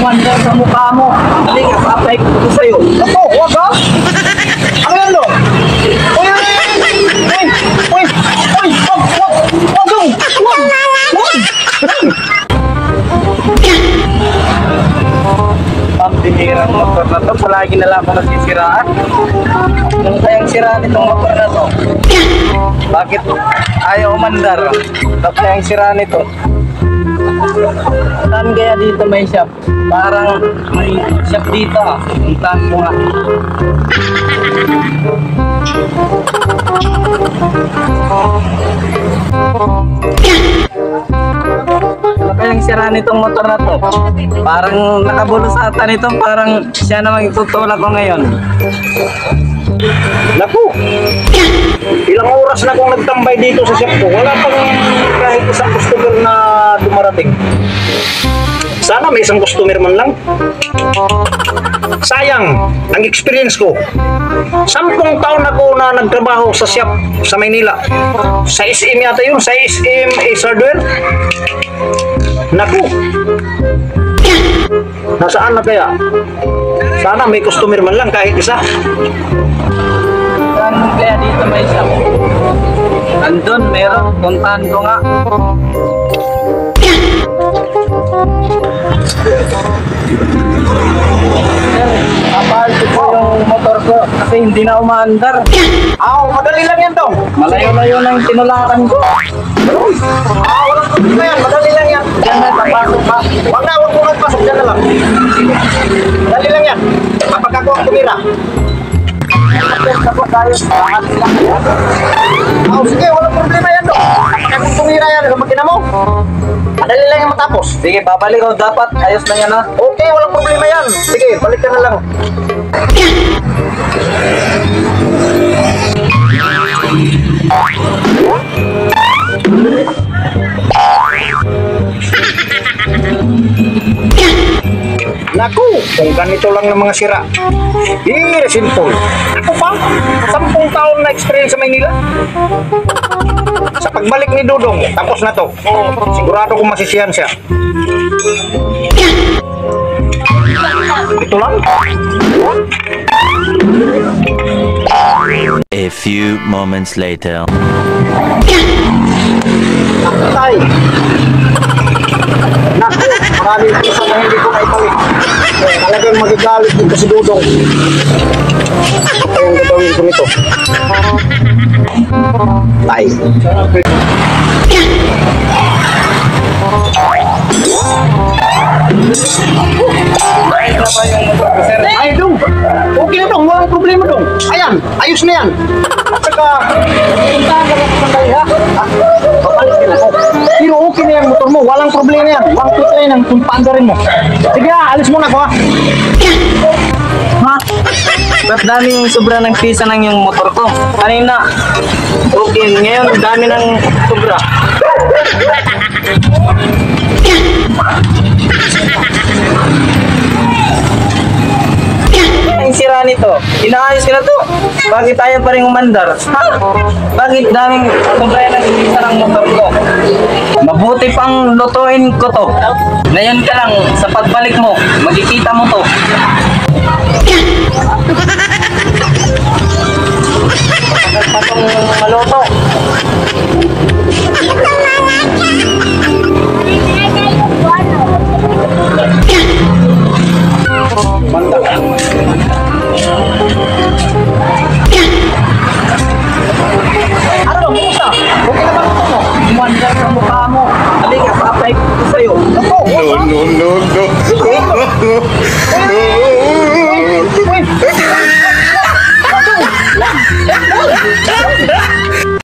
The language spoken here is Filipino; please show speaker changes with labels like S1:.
S1: umandar sa mukha mo. Halika, papay ko sa'yo.
S2: Ako, wag ha? Ano yan dong? Uy, uy, uy, uy, wag dong, wag.
S1: Ang binirang motor na to, palagi na lang ako nagsisiraan. Yung kayang siraan itong motor na to. Bakit ayaw umandar? Bakit kayang siraan ito? Saan kaya dito may shop? Parang may shop dito ah. Puntahan mo nga. Ano kayang siraan itong motor na to? Parang nakabulos ata nito. Parang siya na magtutulak ko ngayon.
S2: Naku, ilang oras na akong nagtambay dito sa shop ko. Wala pang kahit isang customer na dumarating. Sana may isang customer man lang. Sayang ang experience ko. 10 taon ako na nagtrabaho sa shop sa Maynila. Sa SM yata yun, sa SM Ace Hardware. Naku, nasaan na kaya? Sana may customer man lang kahit isa.
S1: Saan kaya dito may shop? Andun, meron. Puntahan ko nga. Kapalto ko yung motor ko kasi hindi na umaandar.
S2: Madali lang yan dong.
S1: Malayo-layo na yung tinulakan ko.
S2: Walang problema yan, madali lang yan.
S1: Diyan na, papasok pa.
S2: Huwag mo magpasok dyan na lang. Madali lang yan. Kapag ako ang tumira.
S1: Tapos tayo.
S2: Sige, walang problema yan dong. Kapag akong tumira yan, magkina mo. Madali lang yan matapos.
S1: Sige, babalik ako. Dapat ayos na yan ha.
S2: Okay, walang problema yan. Sige, balik ka na lang. Naku, kung ganito lang ng mga sira. Very simple. Ako pa, 10 taon na experience sa Maynila. Sa pagbalik ni Dudong, tapos na to. Sigurado kong masisiyan siya. Ito lang.
S3: A few moments later.
S2: Tay. Naku, maraming isa na hindi ko naipalik. Talagang magigalit dito si Dudong. Ito yung gagawin ko nito. Tay. Ay, Dong. Okay na, Dong. Walang problema, Dong. Ayan, ayos na yan. At saka, puntahan ka lang sa sandali, ha? Papalit ka na. Pero okay na yan, motor mo. Walang problema yan. 1, 2, 3 ang paandarin mo. Sige, alis muna ko, ha?
S1: Ha? Ba't dami yung sobra ng pisa ng yung motor ko? Kanina, okay. Ngayon, dami ng sobra. Ang sira nito, inaayos ka na to. Bakit tayo pa rin umandar? Ha? Bakit daming sobra ng pisa ng motor ko? Mabuti pang lutuin ko to. Ngayon ka lang, sa pagbalik mo, makikita mo to. Patong maluto. Banda. Ano, kumusta? Okay na ba ito mo? Umandar sa mukha mo. Halika, papay ko sa'yo. Ako,
S3: No.
S2: Wait.